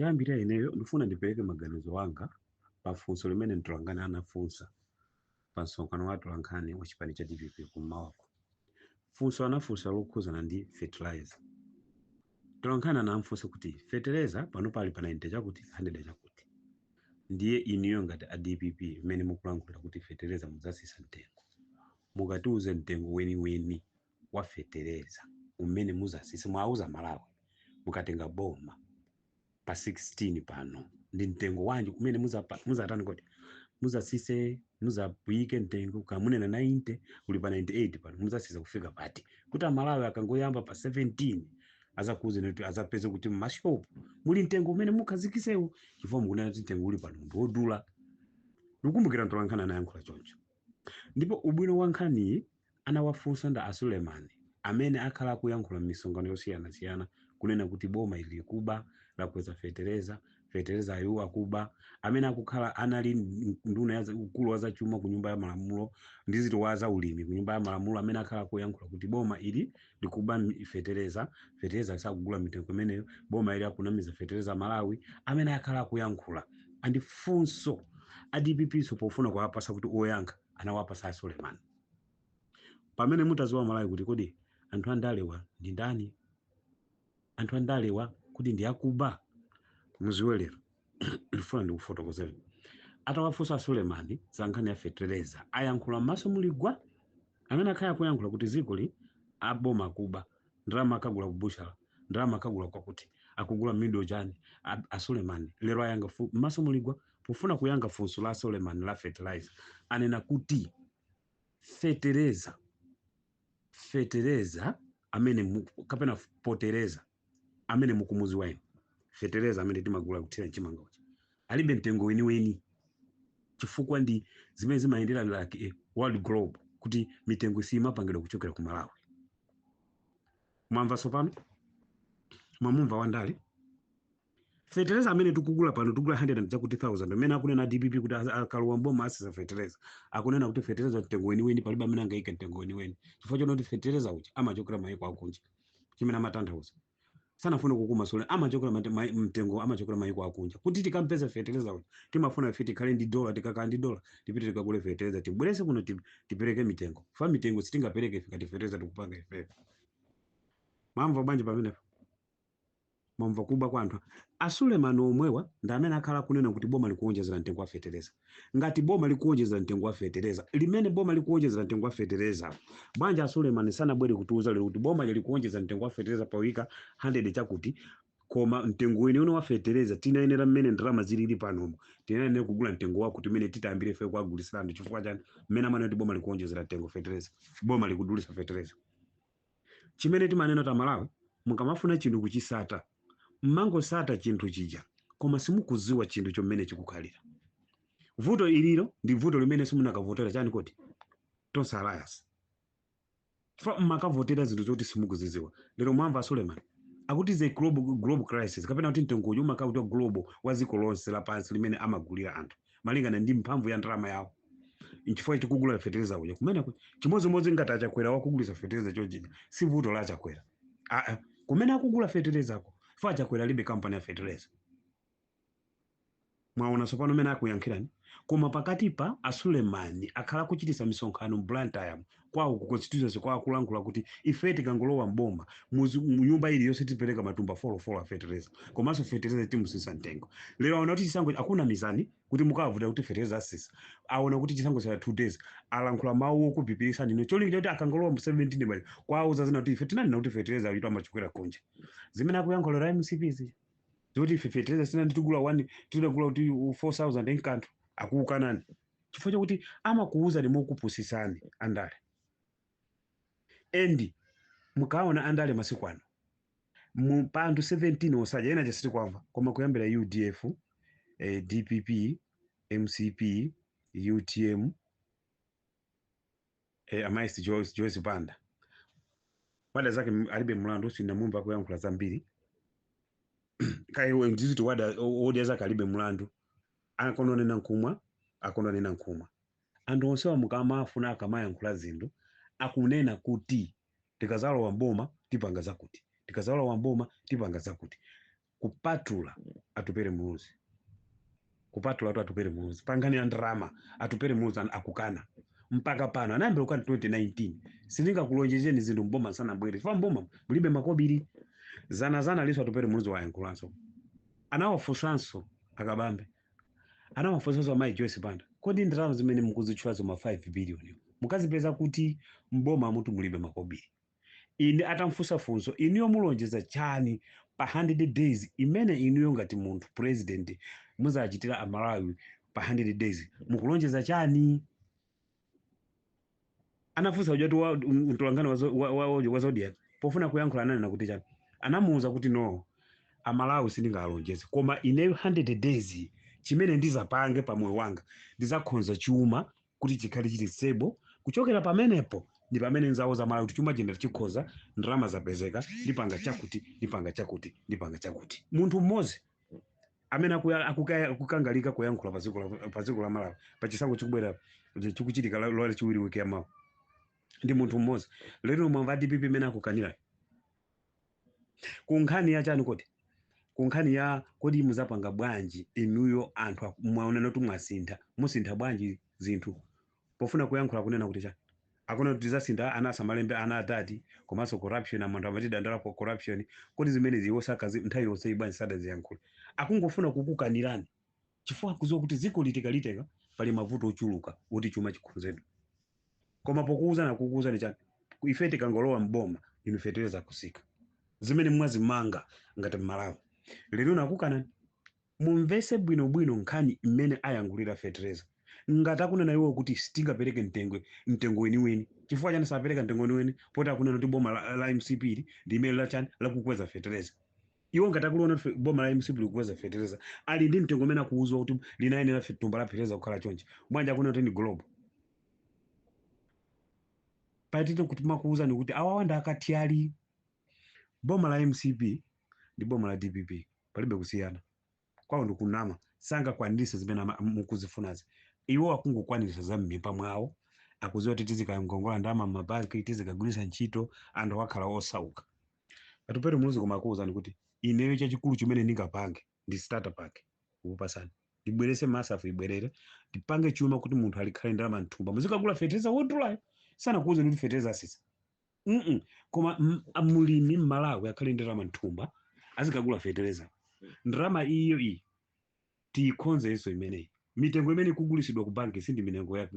choyambirira ineyo ndifuna ndipereke maganizo wanga pafunso limene mtolankhani anafunsa pa msonkhano wa atolankhani wa chipani cha DPP kumawako. Funso anafunsa lokhuzana ndi fertilizer. Mtolankhani anafunsa kuti fertilizer pano pali pa 90 chakuti 100 chakuti. Ndiye iniyo ngati a DPP imene mukulankhula kuti fertilizer mudzasisa mtengo. Mukatiuze mtengo weni wa fertilizer umene muzasisa mwauza Malawi. Mukatenga boma pa 16 pano ndi mtengo wanji umene muzatani kuti muzasise muzapuyike mtengo kamunena 90 uli pa 98 pano muzasisa kufika pati kuti Malawi akangoyamba pa 17 azakuze kuti azapeze kuti mashop muli mtengo umene mukhazikisewu chifukwa mukunena kuti mtengo uli pano ndodula. Ndikumbukira mtolankhani anayankhula choncho. Ndipo ubwino wa nkhani anawafunsa nda a Suleiman amene akhala kuyankhula m'misonkhano yosiyana kunena kuti boma ili kuba lakweza fertilizer ayu akuba amene akukhala anali nduna ya ukulu wa zachuma ku nyumba ya malamulo ndi zitowa za ulimi ku nyumba ya malamulo amene akhala kuyankhula kuti boma ili likuba fertilizer sakugula mitengo imeneyo boma ili akunamiza fertilizer Malawi amene akhala kuyankhula andifunso a DPP so pofuna kuwapasa kuti oyankha anawapasa a Suleiman. Pamene mutaziwa Malawi kuti kodi anthu andalewa ndi ndani? Anthu andalewa kuti ndi akuba muziwelero ndifuna ndikufotokozera. Atawafunsa Suleiman za nkhani ya fertilizer ayankhula maso muligwa amene akhala kuyankhula kuti zikoli aboma kuba ndalama akagula kubushara ndalama akagula kwakuti akugula middle jani a Suleiman lero ayanga maso muligwa pofuna kuyanga funso la Suleiman la fertilizer anena kuti fertilizer amene kapena potereza amene mukumuzi waino fertilizer amene timagula kuthira mchimanga uchi alibe mtengo weni chifukwa ndi zimene zimayendera like world globe kuti mitengo simapangidwa kuchokera ku Malawi. Mwamva sopano mwamumva wandale fertilizer amene tikugula pano tikugula 100,000 amene akunena DPP kuti akaluwa mboma asisa fertilizer akunena kuti fertilizer mtengo weni palibe amene angaike mtengo weni chifukwa choti fertilizer uchi amachokera mayiko akunja chimene amatanthauza sanafuna kukuma sole amachokera mtengo amachokera mayiko akunja kuti tikampeza fertilizer uchi timafuna ife tikhale ndi dola tikakhala ndi dola tipite tikagule fertilizer tibwerese kuno tipereke mitengo fa mitengo sitingapereke ife ngati fertilizer tikupanga ife. Mamva bwanji pamenepo mwamva kuba kwa anthu a Suleiman omwewa ndi amene akhala kunena kuti boma likuonjezera mtengo wa fertilizer. Ngati boma likuonjezera mtengo wa fertilizer limene boma likuonjezera mtengo wa fertilizer bwanji a Suleiman sanabwere kutiuza lero kuti boma likuonjezera mtengo wa fertilizer pawika 100 chakuti koma mtengo weni wa fertilizer tinayenera mmene ndalama zilili panomo tinayenera kugula mtengo wako timene titayambire fe kwagulisirana chifukwa chani mmene amene kuti boma likuonjezera mtengo fertilizer boma likudulisa fertilizer. Chimene timanena ta Malawi mukamafuna chinthu kuchisata mmangosata chinthu chija koma simukuziwa chinthu chomene chikukhalira. Vuto iliro ndi vuto limene simunakavotera chani kuti tonse alliance fa mmakavotera zinthu zoti simukuziziwa. Lero mwamva Suleiman akuti ze global crisis kapena kuti mtengo uyu umakauti global wa dziko lonse lapansi limene amagulira anthu malingana ndi mphamvu ya ndalama yawo nchifukwa tikugula fertilizer uja kumene chimodzimodzi ngati achakwera wakugulisa fertilizer chojija si vuto la achakwera kumene akugula fertilizer ako fa achakwera libe company ya fertilizer. Mwaona sopano mene akuyankhirani koma pakati pa a Suleiman akhala kuchitisa misonkhano Blantyre kwawo ku constituency kwa akulankhula kuti ife tikangolowa mboma mu nyumba ili yonse tipereka matumba 4 fertilizer komanso fertilizer timusisa mtengo. Lero aona kuti chisango akuna mizani kuti mukavuta kuti fertilizer asisa aona kuti chisango cha 2 days alankhula mawu okupipirisa ndino cholinga kuti akangolowa mu 17 bali kwawo zazina kuti ife tinali na kuti fertilizer alitu amachikwera kunja zimene akuyankhula ra MCPs zoti fertilizer sina nditugula 1 tidagula kuti 4,000 enkanthu akuukanani chifukwa chakuti amakuuza limokupusisani andale endi mukaona andale masiku ano pa anthu 17 osaja ena chasiti kwamva koma kuyambira UDF DPP MCP UTM amaisi Joyce Banda wada zake alibe mlandu sina mumba kuyankhula zambiri kaiwe ndizito wada odia zake alibe mlandu akononena nkumwa akononena nkumwa anthu onsewa mukama afuna akamayankhula zinthu akunena kuti tikazalowa mboma tipanga zakuti tikazalowa mboma tipanga zakuti kupatula atupere muluzi, kupatula watu atupere muluzi, pangani ya ndrama atupere muluzi akukana mpaka pano anayambira kukana 2019 silinga kulonjezeni zinthu mboma sana bwere fa mboma mulibe makobiri zana liso atupere muluzi wa yankulanso anawafusanso akabambe anawafusanso amayi Joyce Banda kodi ndalama zimene mukuzitchulazo ma 5 billion mukazipeza kuti mboma mutu mulibe makobiri ine atamfusa funso iniyo mulonjeza chani pa 100 days imene iniyo ngati munthu president muzachitira amalawi pa 100 days mukulonjeza chani anafusa ujatu mtolangano wa Zodiac pofuna kuyankhula nani nakuti chani anamuuza kuti no amalawi sindingalonjeze koma ine 100 days chimene ndizapange pa moyo wanga ndizakhonza chuma kuti chikhale chili stable kuchokera pamenepo ndi pamene nzawoza malawi kuti chuma chenda chikhoza ndalama zapezeka ndipanga chakuti munthu mmodzi amene akukangalika kuyankhula pa dziko la Malawi pa chisankho chikubwera chikuchitika lwale chiwiri wiki yamawa ndi munthu mmodzi lero mwamva DPP imene akukanira kunkhani ya chani kodi kunkhani ya kodi muzapanga bwanji inuyo anthu mwaonana kuti musintha bwanji zinthu pofuna kuyankhula kunena kuti chani akuna kuti zasintha anasa malembe ana atati komanso corruption amanthu amati dandala po corruption kodi zimene ziwosakazi nthawi yonse ibwanji sada ziyankhula akungofuna kukukanirani chifukwa kuziwa kuti ziko liteka pali mavuto ochuluka kuti chuma chikhonzedwe koma pokuuzana kukuuzani chani ife tikangolowa mboma inu fetereza kusika zimene mwazimanga ngati Malawi lero nakukanani mumvese bwinobwino nkhani imene ayangulira fetereza ngati akunena iwo kuti sitingapereke mtengo weniweni chifukwa chani sapereka mtengo weniweni poti akunena kuti boma la MCP ndi imene la chani lakukweza fetereza iwo ngati akuliona boma la MCP likukweza fetereza ali ndi mtengo umene akuuzwa kuti linayenera tumba la fetereza kukhala chonchi bwanji akunena kuti ndi global patito kuti makuuzani kuti awawanda akati ali boma la MCP ndi boma la DPP palibe kusiyana kwawo ndikunama sanga kwanirisa zimene mukuzifunazi iwo akungokwanirisa za mmimba mwawo akuziwa kuti tizikagongola ndama mabaki tizikagulisa ntchito anthu akhala osauka atupere muluzi koma akuuzani kuti ineyo chachikulu chimene ndingapange ndi starter pack ukupasani ndibwerese masafu ibwerere ndipange chuma kuti munthu alikhale ndalama mthumba muzikagula fetereza wodulayo sana kuuza kuti fetereza asisa koma mulimi Malawi akhale ndalama mthumba azikagula fetereza ndalama iyo tiyikhonzenso imeneyi mitengo imene ikugulisidwa ku banki sindi mitengo yake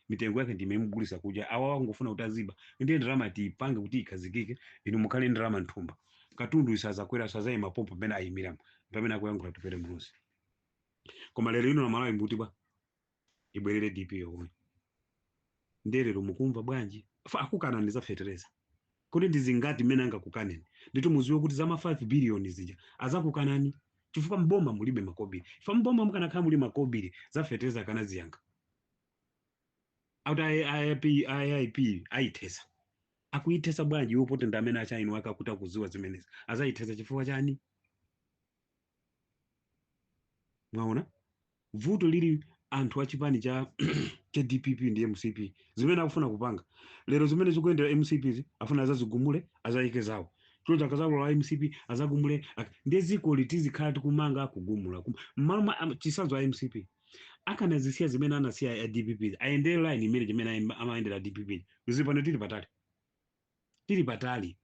mitengo yake ndimene mugulisa kuja awa wangofuna kuti aziba ndiye ndalama tiyipange kuti ikhazikike inu mukhale ndalama mthumba katundu isazakwera sazayima pompo pamene ayimiramo pamene akuyankhula tupere muluzi koma lero ino na Malawi mbuti bwa ibwerere DP yomwe ndelero mukumva bwanji akukana ndiza fetereza kuti ndizingati mmene angakukaneni ndito muziwe kuti zama 5 billion zija azakukanani chifukwa mboma mulibe makobiri ifa mboma mukanakhala muli makobiri za fetereza kana ziyanga auta IIP aitesa akuitesa bwanji iwo pote ndamene achainu akakuta kuziwa zimenezi azaitesa chifukwa chani mwaona vuto lili anthu achipani cha DPP ndi MCP zimene akufuna kupanga lero zimene zikuyendera MCP afuna azazigumule azayike zawo choja kazalo la MCP azagumule ndiye ziko litizikhala tikumanga kugumula mama chisanzo a MCP akanazisiya zimene anasiya ya DPP aendele line imene jimene amaendera DPP uzipano tili patali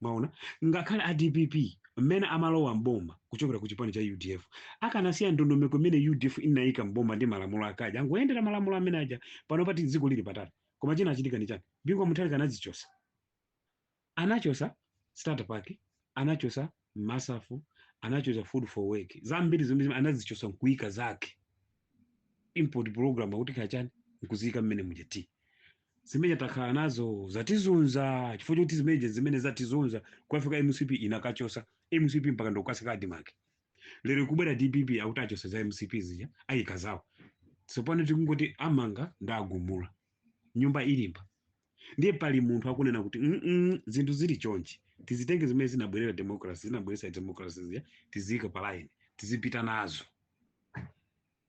maona ngakhale a DPP mmene amalowa mboma kuchokera ku chipani cha UDF akanasiya ndondomeko imene UDF inayika mboma ndi malamulo akaja angoyendera malamulo amene aja pano pati dziko lili patali koma china achitika ndi chani bingwa Mutharika anazichosa anachosa starter pack anachosa masafu anachosa food for work zambiri zimene anazichosa nkuika zake import program kuti kachani nkuzika mmene mujeti zimene takhala nazo zatizunza chifukwa kuti zimene zatizunza ku Africa MCP inakachosa MCP mpaka ndokasika adimake lero kubwera DPP akutachosa za MCP zija ayika zawo tsopano tikungoti amanga ndagumula nyumba ilimba ndiye pali munthu akunena kuti zinthu zili chonchi tizitenge zimene zinabwerera democracy zinabweresa democracy zija tizika pa line tizipita nazo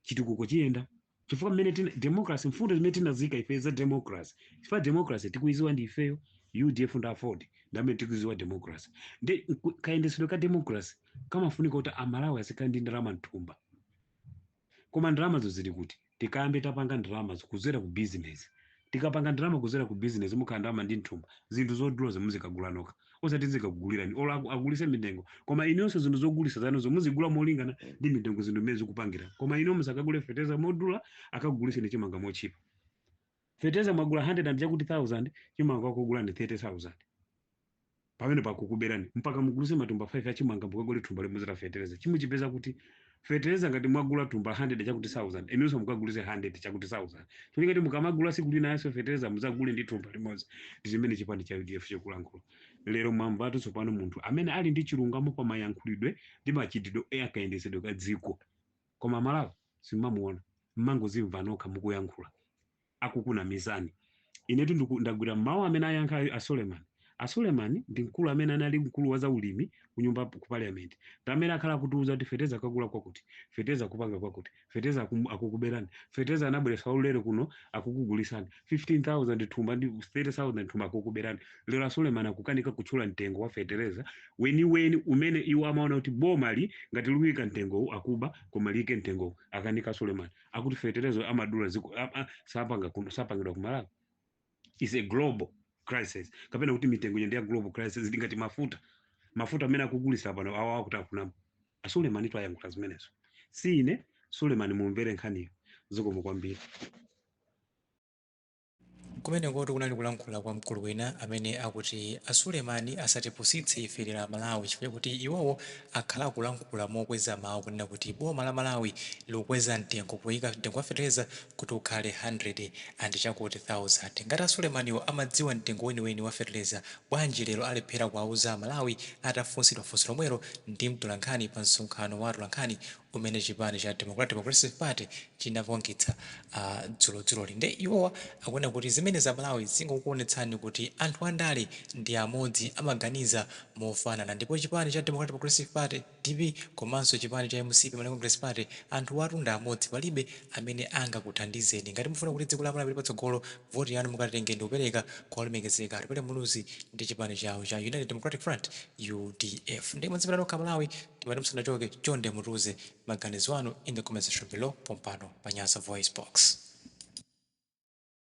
chitukuko chiyenda chifukwa mmene democracy mfundo zimene tinazika ife za democracy chifukwa democracy tikuiziwa ndi ifeyo UDF nda afford ndamene tikuziwa democracy ndi kayendesedwe ka democracy kamafunika kuti amalawi azikhala ndi ndalama mthumba. Koma ndalamazo zili kuti tikayambe tapanga ndalamazo kuzera ku business, tikapanga ndalama kuzera ku business mukhala ndalama ndi mthumba, zinthu zodula zimuzikagula nokha osati zikakugulirani olo agulise mitengo. Koma inonso zinthu zogulisa zanozo muzigula molingana ndi mitengo zinthu mmene zikupangira. Koma ino musakagule fertilizer modula akagulise ndi chimanga mochipa. Fertilizer mwagula 100 and chakuti 1000 chimanga wakugula ndi 30,000. Pamene pakukuberani mpaka mugulise matumba 5 achimanga mukagule thumba limodzi la fertilizer. Chimuchipeza kuti fertilizer ngati mwagula thumba 100 chakuti 1000 inonso mukagulise 100 chakuti 1000. Chifukwa kuti mukamagula siku lina yaso fertilizer muzagule ndi thumba limodzi. Ndi zimene chipani cha UDF chikulankhula. Lero mwamvatu tsopano munthu amene ali ndi chilungamo pa mayankhulidwe ndi machitidwe akayendesedwe ka dziko. Koma Malawi simamuona mmangozimva nokha mukuyankhula akukuna mizani. Inetu ndagwira mawu amene ayankha a Suleiman. A Suleiman ndi mkulu amene anali mkulu wa zaulimi kunyumba ku parliament. Tamene akhala kutiuza kuti fertilizer akagula kwakuti, fertilizer kupanga kwakuti, fertilizer akukuberani, fertilizer anabweresa ulere kuno akukugulisani 15,000 thumba ndi 30,000 thumba akukuberani. Lero a Suleiman akukanika kutchula mtengo wa fertilizer weni umene iwo amaona kuti bomali ngati luyika mtengo akuba koma like mtengo akanika Suleiman akuti fertilizer amadula ziko sapangidwa ku Malawi. Is a global crisis. Kapena kuti mitengo ndi ya global crisis ndingati mafuta amene akugulisa pano awa akuti akuna. A Suleiman to ayankula zimenezo. Sine Suleiman mumvere nkhaniyo zikomo kwambiri. Kumene kuti kunali kulankhula kwa mkulu wina amene akuti a Suleiman asatipusitse ife la Malawi chifukwa kuti iwowo akhala kulankhula mokweza mawu kunena kuti boma la Malawi likukweza mtengo kuyika mtengo wa fertilizer kuti ukhale 100 and chakuti 1000. Ngati a Suleiman iwo amadziwa mtengo weniweni wa fertilizer, bwanji lero alephera kuwauza Malawi atafunsidwa funso lomwelo ndi mtolankhani pa msonkhano wa atolankhani umene chipani cha Democratic Party chinapangitsa dzulo linde. Iwowa akuona kuti zimene za Malawi zingokuonetsani kuti anthu andale ndi amodzi amaganiza mofanana, ndipo chipani cha Democratic Party DP komanso chipani cha MCP Democratic Party anthu atunda amodzi, palibe amene angakuthandizeni. Ngati mufuna kuti dziko la Malawi lipatsogolo, voti yanu mukatenge ndi kupereka kwa olemekezeka atipele muluzi ndi chipani chawo cha United Democratic Front UDF. Ndi mwanzipira nokha Malawi timati musanachoke chonde mutuze maganizo anu in the comment section below pompano pa Nyasa Voice Box.